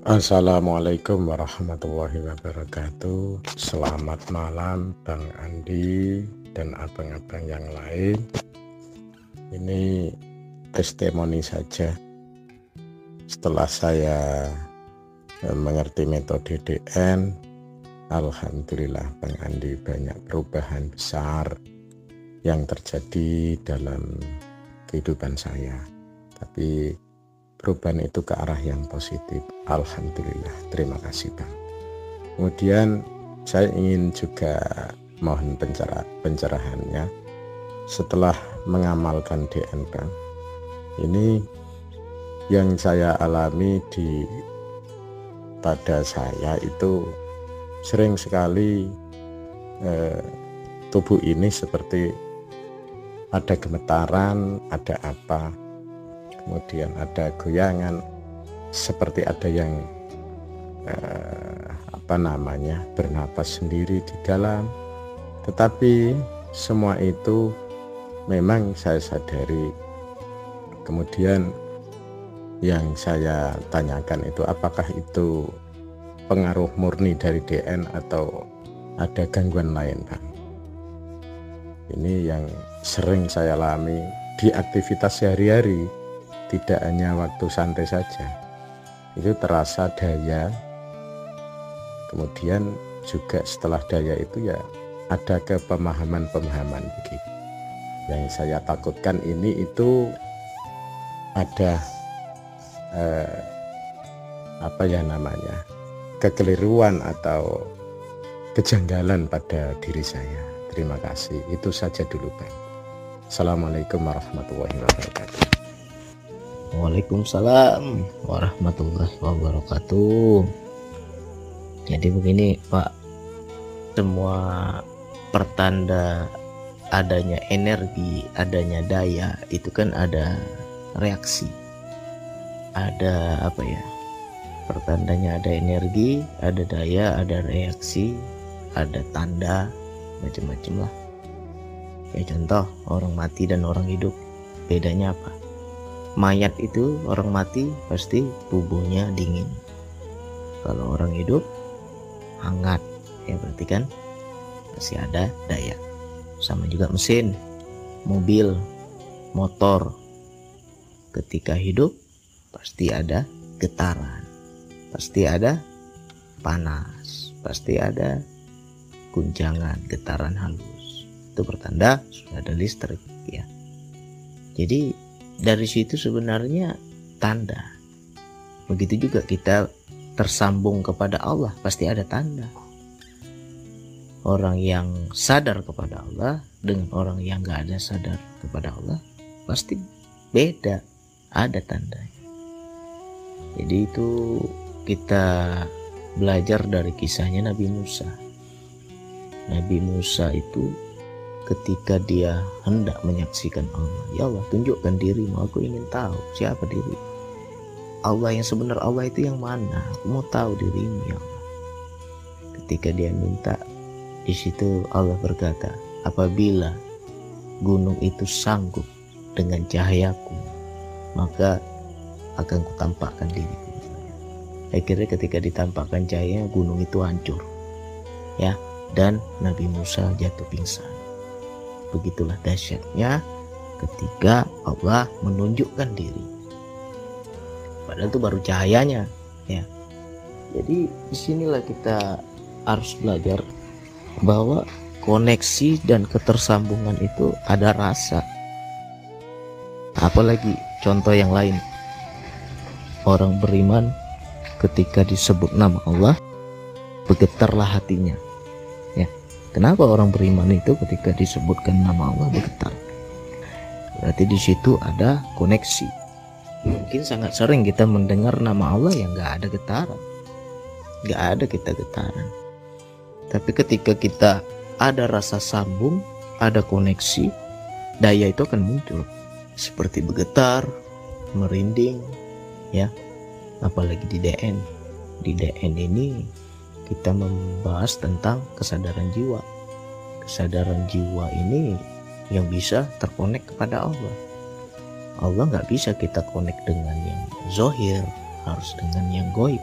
Assalamualaikum warahmatullahi wabarakatuh. Selamat malam Bang Andi dan abang-abang yang lain. Ini testimoni saja. Setelah saya mengerti metode DN, alhamdulillah Bang Andi, banyak perubahan besar yang terjadi dalam kehidupan saya. Tapi perubahan itu ke arah yang positif. Alhamdulillah, terima kasih Bang. Kemudian saya ingin juga mohon pencerahannya setelah mengamalkan DN Bang. Ini yang saya alami pada saya itu sering sekali tubuh ini seperti ada gemetaran, ada apa, kemudian ada goyangan, seperti ada yang bernapas sendiri di dalam. Tetapi semua itu memang saya sadari. Kemudian yang saya tanyakan itu apakah itu pengaruh murni dari DN atau ada gangguan lain Bang. Ini yang sering saya alami di aktivitas sehari-hari, tidak hanya waktu santai saja. Itu terasa daya, kemudian juga setelah daya itu ya ada kepemahaman-pemahaman begitu. Yang saya takutkan ini itu ada kekeliruan atau kejanggalan pada diri saya. Terima kasih. Itu saja dulu Bang. Assalamualaikum warahmatullahi wabarakatuh. Waalaikumsalam warahmatullahi wabarakatuh. Jadi begini Pak, semua pertanda adanya energi, adanya daya itu kan ada reaksi, ada pertandanya, ada energi, ada daya, ada reaksi, ada tanda, macam-macam lah. Kayak contoh orang mati dan orang hidup, bedanya apa? Mayat itu orang mati pasti tubuhnya dingin, kalau orang hidup hangat, ya berarti kan masih ada daya. Sama juga mesin, mobil, motor, ketika hidup pasti ada getaran, pasti ada panas, pasti ada guncangan, getaran halus. Itu pertanda sudah ada listrik ya. Jadi dari situ sebenarnya tanda. Begitu juga kita tersambung kepada Allah, pasti ada tanda. Orang yang sadar kepada Allah dengan orang yang gak ada sadar kepada Allah pasti beda, ada tandanya. Jadi itu kita belajar dari kisahnya Nabi Musa. Nabi Musa itu ketika dia hendak menyaksikan Allah, ya Allah tunjukkan dirimu, aku ingin tahu siapa diri Allah yang sebenar, Allah itu yang mana, aku mau tahu dirimu ya Allah. Ketika dia minta, di situ Allah berkata, apabila gunung itu sanggup dengan cahayaku, maka akan kutampakkan diriku. Akhirnya ketika ditampakkan cahaya, gunung itu hancur ya, dan Nabi Musa jatuh pingsan. Begitulah dahsyatnya ketika Allah menunjukkan diri, padahal itu baru cahayanya ya. Jadi disinilah kita harus belajar bahwa koneksi dan ketersambungan itu ada rasa. Apalagi contoh yang lain, orang beriman ketika disebut nama Allah bergetarlah hatinya ya. Kenapa orang beriman itu ketika disebutkan nama Allah bergetar? Berarti di situ ada koneksi. Mungkin sangat sering kita mendengar nama Allah yang nggak ada getaran, nggak ada kita getaran. Tapi ketika kita ada rasa sambung, ada koneksi, daya itu akan muncul seperti bergetar, merinding ya. Apalagi di DN. Di DN ini kita membahas tentang kesadaran jiwa. Kesadaran jiwa ini yang bisa terkonek kepada Allah. Allah nggak bisa kita konek dengan yang zohir, harus dengan yang goib.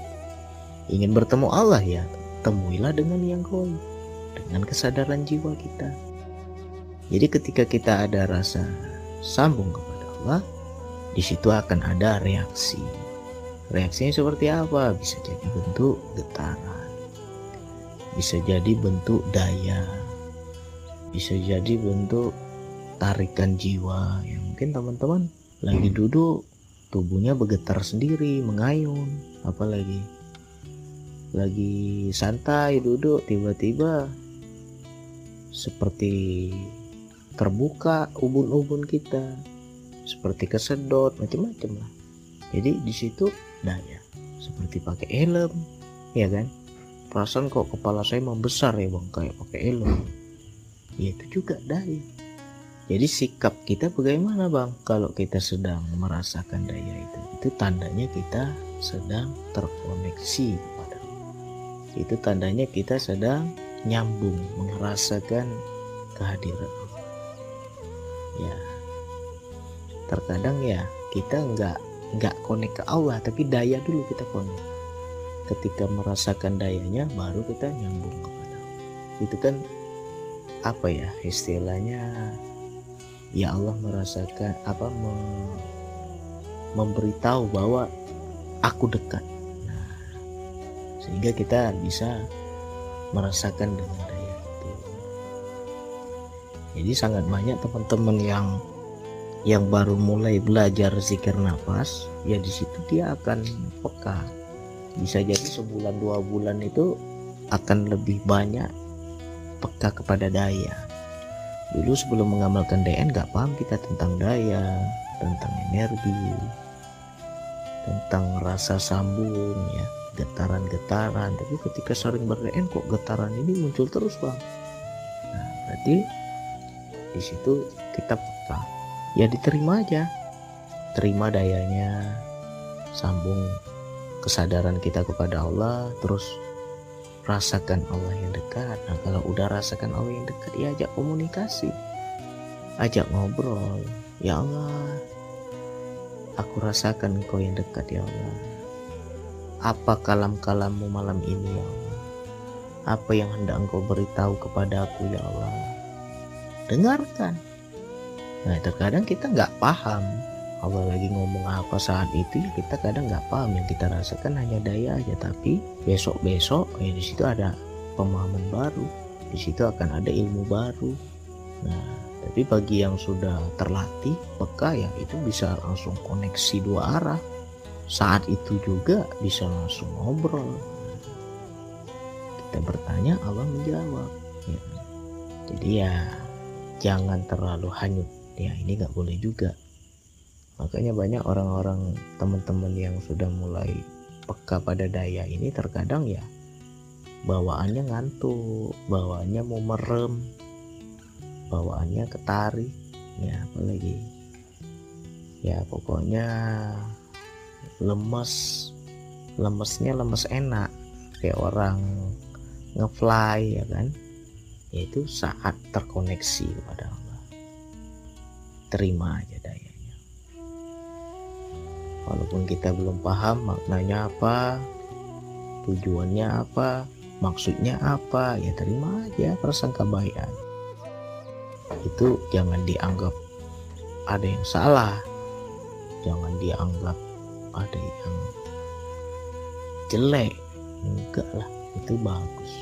Ingin bertemu Allah ya temuilah dengan yang gaib, dengan kesadaran jiwa kita. Jadi ketika kita ada rasa sambung kepada Allah, di situ akan ada reaksi. Reaksinya seperti apa? Bisa jadi bentuk getaran, bisa jadi bentuk daya, bisa jadi bentuk tarikan jiwa. Ya mungkin teman-teman lagi duduk, tubuhnya bergetar sendiri, mengayun. Apalagi lagi santai duduk, tiba-tiba seperti terbuka ubun-ubun kita, seperti kesedot, macam-macam lah. Jadi di situ daya, seperti pakai helm, ya kan? Perasaan kok kepala saya membesar ya bang, kayak pakai helm. Ya itu juga daya. Jadi sikap kita bagaimana bang? Kalau kita sedang merasakan daya itu tandanya kita sedang terkoneksi kepada Allah. Itu tandanya kita sedang nyambung, merasakan kehadiran Allah. Ya, terkadang ya kita nggak connect ke Allah, tapi daya dulu kita connect. Ketika merasakan dayanya, baru kita nyambung kepada Allah. Itu kan apa ya istilahnya? Ya Allah merasakan memberitahu bahwa aku dekat. Nah, sehingga kita bisa merasakan dengan daya itu. Jadi sangat banyak teman-teman yang baru mulai belajar zikir nafas, ya di situ dia akan peka. Bisa jadi sebulan 2 bulan itu akan lebih banyak peka kepada daya. Dulu sebelum mengamalkan DN gak paham kita tentang daya, tentang energi, tentang rasa sambung ya, getaran-getaran. Tapi ketika sering ber-DN kok getaran ini muncul terus bang. Nah berarti di situ kita peka. Ya diterima aja, terima dayanya, sambung kesadaran kita kepada Allah, terus rasakan Allah yang dekat. Nah kalau udah rasakan Allah yang dekat, ya ajak komunikasi, ajak ngobrol. Ya Allah, aku rasakan Engkau yang dekat ya Allah. Apa kalam-kalammu malam ini ya Allah? Apa yang hendak Engkau beritahu kepada aku ya Allah? Dengarkan. Nah terkadang kita nggak paham Allah lagi ngomong apa saat itu, ya kita kadang nggak paham. Yang kita rasakan hanya daya aja, tapi besok-besok ya di situ ada pemahaman baru, di situ akan ada ilmu baru. Nah tapi bagi yang sudah terlatih peka ya itu bisa langsung koneksi 2 arah. Saat itu juga bisa langsung ngobrol, kita bertanya Allah menjawab ya. Jadi ya jangan terlalu hanyut ya, ini nggak boleh juga. Makanya banyak orang-orang teman-teman yang sudah mulai peka pada daya ini terkadang ya bawaannya ngantuk, bawaannya mau merem, bawaannya ketarik ya, apalagi ya pokoknya lemesnya lemes enak kayak orang ngefly ya kan. Yaitu saat terkoneksi kepada Allah, terima aja daya. Walaupun kita belum paham maknanya apa, tujuannya apa, maksudnya apa, ya terima aja, prasangka baik aja. Itu jangan dianggap ada yang salah, jangan dianggap ada yang jelek, enggak lah, itu bagus.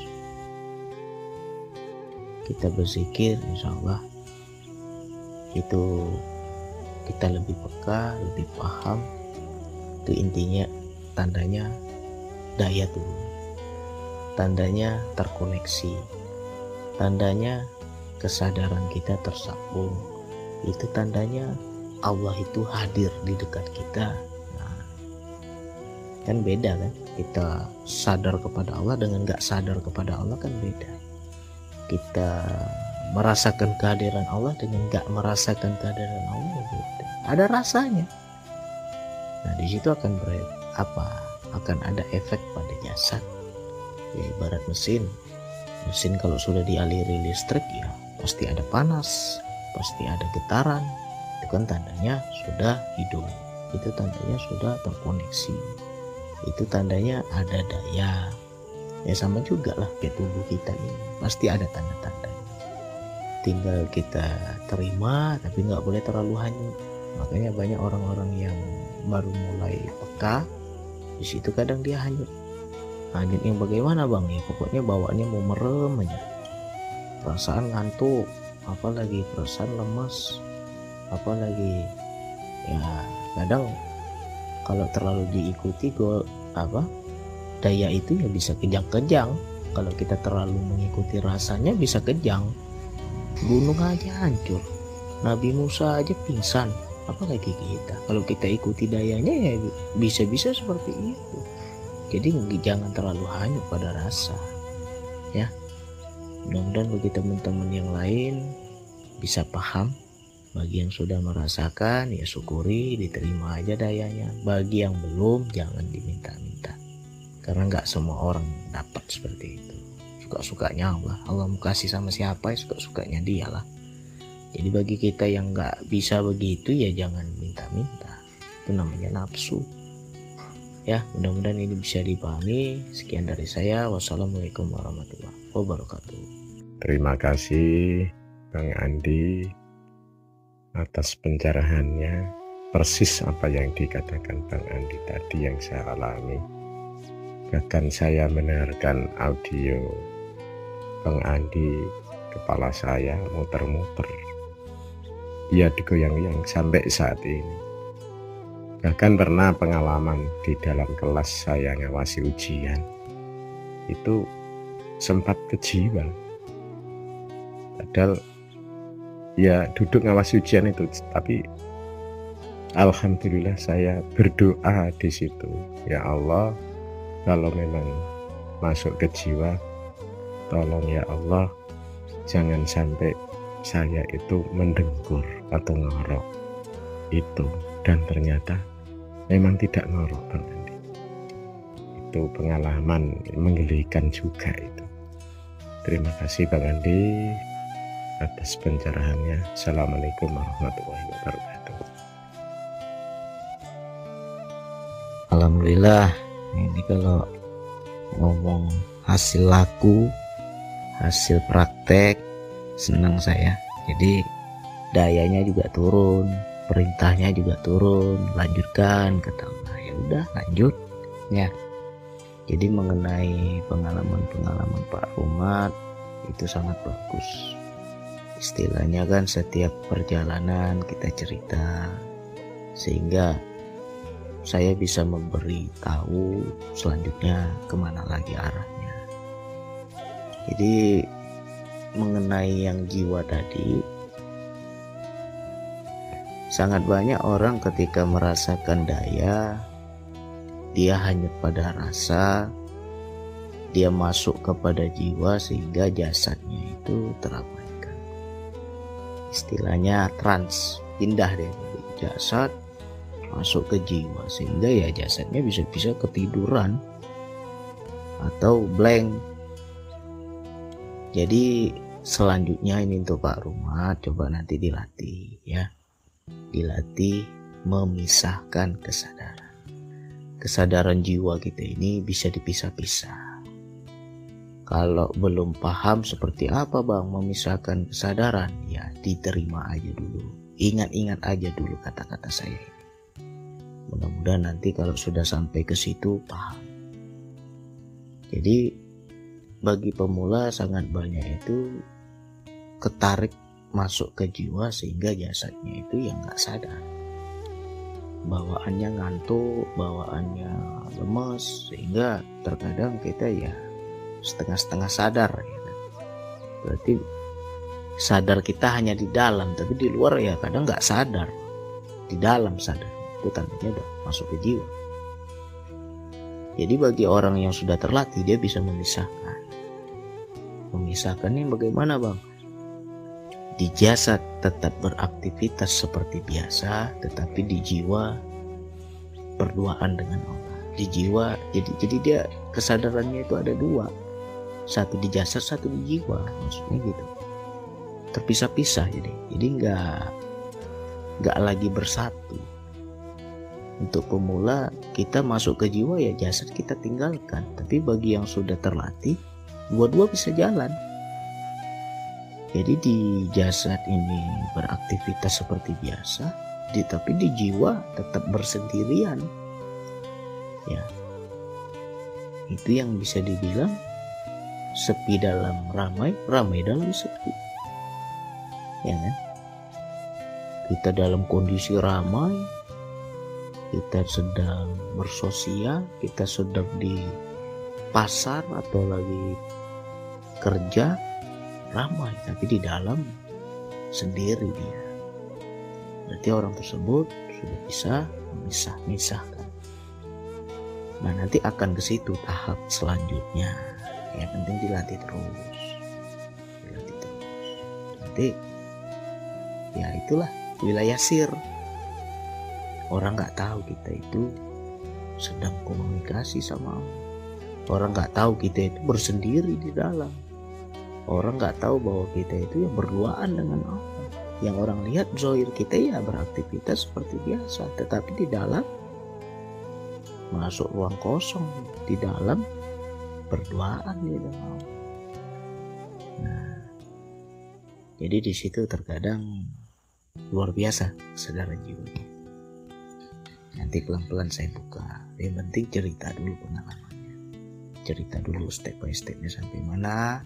Kita berzikir insya Allah itu kita lebih peka, lebih paham. Itu intinya, tandanya daya turun, tandanya terkoneksi, tandanya kesadaran kita tersambung. Itu tandanya Allah itu hadir di dekat kita. Nah, kan beda kan, kita sadar kepada Allah dengan gak sadar kepada Allah kan beda. Kita merasakan kehadiran Allah dengan gak merasakan kehadiran Allah beda, ada rasanya. Nah di situ akan akan ada efek pada jasad. Ya ibarat mesin kalau sudah dialiri listrik ya pasti ada panas, pasti ada getaran. Itu kan tandanya sudah hidup, itu tandanya sudah terkoneksi. itu tandanya ada daya. Ya sama juga lah kayak tubuh kita ini, pasti ada tanda-tanda. Tinggal kita terima, tapi nggak boleh terlalu hanyut. Makanya banyak orang-orang yang baru mulai peka, di situ kadang dia hanyut. Hanyut yang bagaimana bang? Ya pokoknya bawaannya mau merem aja, perasaan ngantuk, apalagi perasaan lemas, apalagi ya kadang kalau terlalu diikuti daya itu ya bisa kejang-kejang. Kalau kita terlalu mengikuti rasanya bisa kejang. Gunung aja hancur, Nabi Musa aja pingsan, apalagi kita. Kalau kita ikuti dayanya ya bisa-bisa seperti itu. Jadi jangan terlalu hanyut pada rasa ya. Mudah-mudahan bagi teman-teman yang lain bisa paham. Bagi yang sudah merasakan ya syukuri, diterima aja dayanya. Bagi yang belum jangan diminta-minta, karena nggak semua orang dapat seperti itu. Suka-sukanya Allah mau kasih sama siapa ya suka-sukanya dia lah. Jadi bagi kita yang nggak bisa begitu ya jangan minta-minta, itu namanya nafsu ya. Mudah-mudahan ini bisa dipahami. Sekian dari saya, wassalamualaikum warahmatullahi wabarakatuh. Terima kasih Bang Andi atas pencerahannya. Persis apa yang dikatakan Bang Andi tadi yang saya alami. Bahkan saya mendengarkan audio Bang Andi, kepala saya muter-muter, ya digoyang-goyang sampai saat ini. Bahkan pernah pengalaman di dalam kelas saya ngawasi ujian, itu sempat kejiwa. Padahal ya duduk ngawasi ujian itu, tapi alhamdulillah saya berdoa di situ, ya Allah, kalau memang masuk ke jiwa, tolong ya Allah, jangan sampai saya itu mendengkur atau ngorok itu. Dan ternyata memang tidak ngorok Bang Andi. Itu pengalaman menggelikan juga itu. Terima kasih Bang Andi atas pencerahannya. Assalamualaikum warahmatullahi wabarakatuh. Alhamdulillah, ini kalau ngomong hasil laku, hasil praktek, senang saya. Jadi dayanya juga turun, perintahnya juga turun, lanjutkan kata Allah. Ya udah lanjut ya. Jadi mengenai pengalaman-pengalaman Pak Rumat itu sangat bagus. Istilahnya kan setiap perjalanan kita cerita, sehingga saya bisa memberi tahu selanjutnya kemana lagi arahnya. Jadi mengenai yang jiwa tadi, sangat banyak orang ketika merasakan daya, dia hanyut pada rasa, dia masuk kepada jiwa sehingga jasadnya itu terabaikan. Istilahnya trans, pindah dari jasad masuk ke jiwa, sehingga ya jasadnya bisa-bisa ketiduran atau blank. Jadi selanjutnya ini untuk Pak Rumat, coba nanti dilatih ya, dilatih memisahkan kesadaran. Kesadaran jiwa kita ini bisa dipisah-pisah. Kalau belum paham seperti apa Bang memisahkan kesadaran, ya diterima aja dulu, ingat-ingat aja dulu kata-kata saya ini. Mudah-mudahan nanti kalau sudah sampai ke situ paham. Jadi bagi pemula sangat banyak itu ketarik masuk ke jiwa sehingga jasadnya itu yang gak sadar. Bawaannya ngantuk, bawaannya lemas, sehingga terkadang kita ya setengah-setengah sadar ya. Berarti sadar kita hanya di dalam, tapi di luar ya kadang gak sadar. Di dalam sadar, itu tandanya udah masuk ke jiwa. Jadi bagi orang yang sudah terlatih, dia bisa memisahkan. Memisahkannya bagaimana Bang? Di jasad tetap beraktivitas seperti biasa, tetapi di jiwa berduaan dengan Allah. Di jiwa, jadi dia kesadarannya itu ada dua, satu di jasad, satu di jiwa, maksudnya gitu. Terpisah-pisah jadi nggak lagi bersatu. Untuk pemula kita masuk ke jiwa ya jasad kita tinggalkan, tapi bagi yang sudah terlatih dua-dua bisa jalan. Jadi di jasad ini beraktivitas seperti biasa, tapi di jiwa tetap bersendirian. Ya, itu yang bisa dibilang sepi dalam ramai, ramai dalam sepi. Ya kan? Kita dalam kondisi ramai, kita sedang bersosial, kita sedang di pasar atau lagi kerja, ramai, tapi di dalam sendiri dia. Berarti orang tersebut sudah bisa memisahkan. Nah, nanti akan ke situ tahap selanjutnya. Yang penting dilatih terus. Nanti ya itulah wilayah sir. Orang nggak tahu kita itu sedang komunikasi sama Allah. Orang nggak tahu kita itu bersendiri di dalam. Orang nggak tahu bahwa kita itu yang berduaan dengan Allah. Yang orang lihat zahir kita ya beraktivitas seperti biasa, tetapi di dalam masuk ruang kosong, di dalam berduaan di dalam. Nah, jadi di situ terkadang luar biasa kesadaran jiwanya. Nanti pelan-pelan saya buka. Yang penting cerita dulu pengalamannya, cerita dulu step by stepnya sampai mana.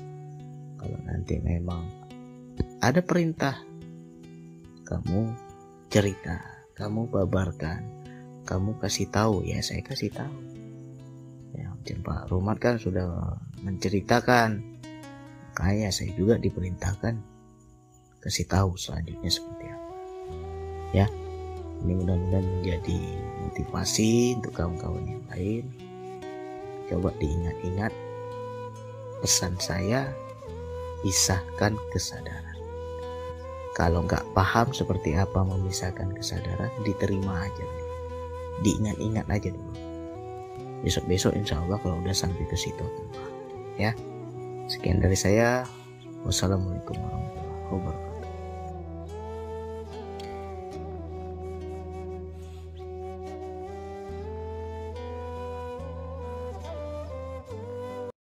Kalau nanti memang ada perintah, kamu cerita, kamu babarkan, kamu kasih tahu, ya saya kasih tahu. Ya, Pak Rumat kan sudah menceritakan, makanya saya juga diperintahkan kasih tahu selanjutnya seperti apa. Ya, ini mudah-mudahan menjadi motivasi untuk kawan-kawan yang lain. Coba diingat-ingat pesan saya, pisahkan kesadaran. Kalau nggak paham seperti apa memisahkan kesadaran, diterima aja, diingat-ingat aja dulu. Besok-besok insya Allah kalau udah sampai ke situ, ya. Sekian dari saya. Wassalamualaikum warahmatullahi wabarakatuh.